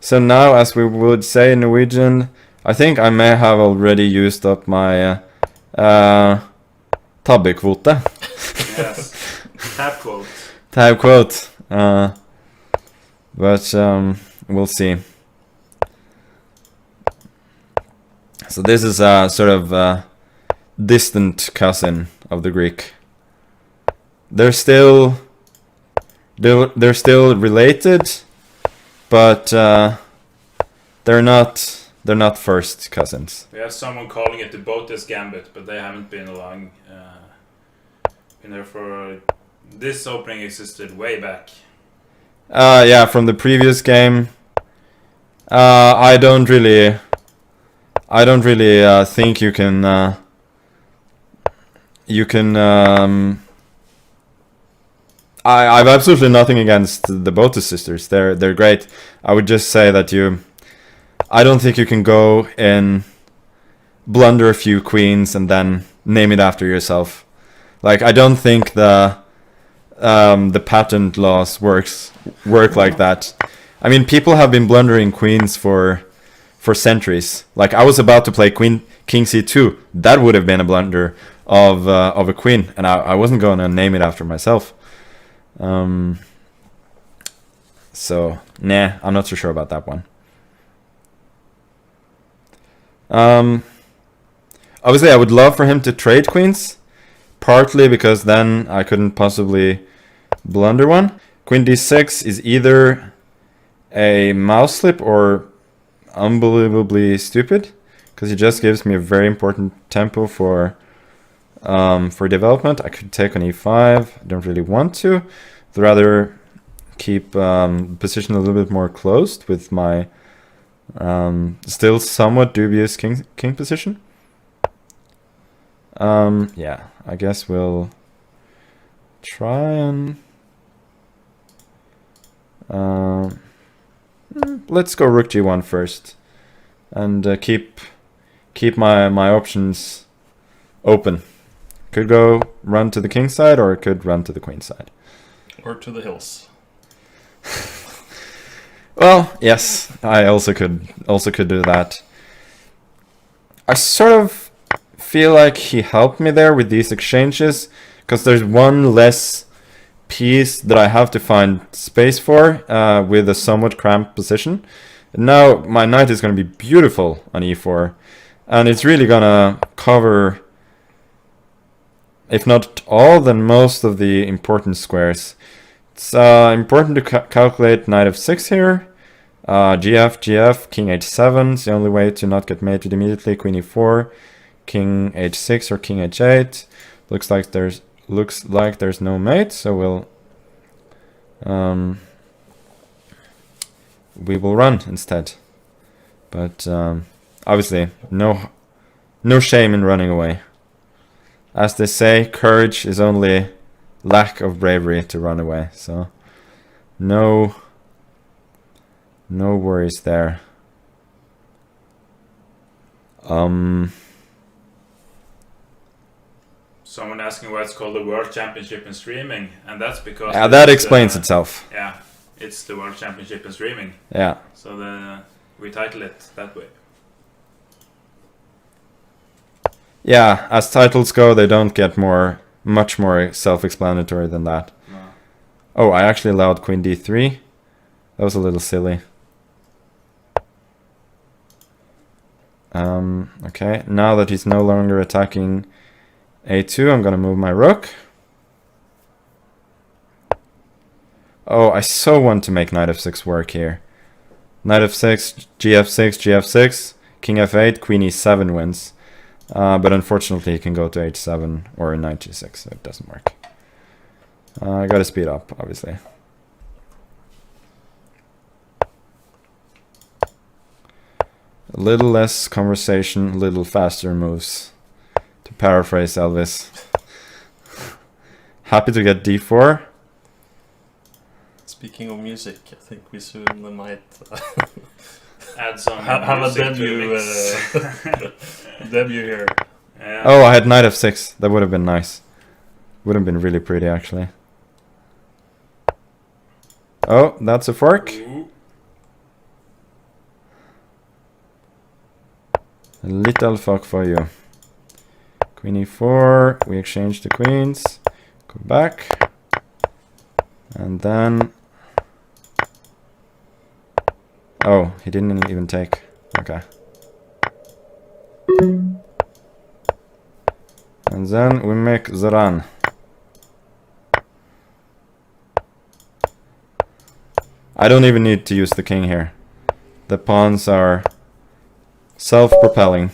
So now, as we would say in Norwegian, I think I may have already used up my tabbekvote. Yes. Tab quote. Tab quote. But we'll see. So this is a sort of distant cousin of the Greek. They're still related, but they're not first cousins. We have someone calling it the Botes Gambit, but they haven't been along. Been there for this opening existed way back. Yeah, from the previous game. I don't really think you can. I have absolutely nothing against the Botus sisters. They're great. I would just say that I don't think you can go and blunder a few queens and then name it after yourself. Like, I don't think the patent laws work like that. I mean, people have been blundering queens for centuries. Like, I was about to play king c2. That would have been a blunder of a queen, and I wasn't going to name it after myself. So nah, I'm not so sure about that one. Obviously, I would love for him to trade queens, partly because then I couldn't possibly blunder one. Queen d6 is either a mouse slip or unbelievably stupid, because it just gives me a very important tempo for development. I could take on e5. I don't really want to. I'd rather keep position a little bit more closed with my still somewhat dubious king position. Yeah, I guess we'll try and let's go rook g1 first, and keep my options open. Could go run to the king side, or it could run to the queen side, or to the hills. Well, yes, I also could do that. I sort of feel like he helped me there with these exchanges, because there's one less piece that I have to find space for with a somewhat cramped position. And now my knight is going to be beautiful on e4, and it's really going to cover, if not all, then most of the important squares. It's important to calculate knight f6 here. GF, king h7 is the only way to not get mated immediately. Queen e4, king h6 or king h8. Looks like there's no mate, so we will run instead. But obviously, no shame in running away. As they say, courage is only lack of bravery to run away. So no worries there. Someone asking why it's called the World Championship in Streaming, and that's because that explains itself. Yeah, it's the World Championship in Streaming. Yeah. So we title it that way. Yeah, as titles go, they don't get much more self-explanatory than that. No. Oh, I actually allowed queen d3. That was a little silly. Okay, now that he's no longer attacking a2, I'm gonna move my rook. Oh, I so want to make knight f6 work here. Knight f6, gf6, gf6, king f8, queen e7 wins. But unfortunately he can go to h7 or knight g6, so it doesn't work. I gotta speed up, obviously. A little less conversation, a little faster moves. To paraphrase Elvis. Happy to get d4. Speaking of music, I think we soon might add some have a debut debut here. Yeah. Oh, I had knight f6. That would have been nice. Would have been really pretty, actually. Oh, that's a fork. Ooh. A little fuck for you. Queen e4, we exchange the queens, go back, and then... Oh, he didn't even take. Okay. And then we make the run. I don't even need to use the king here. The pawns are self-propelling.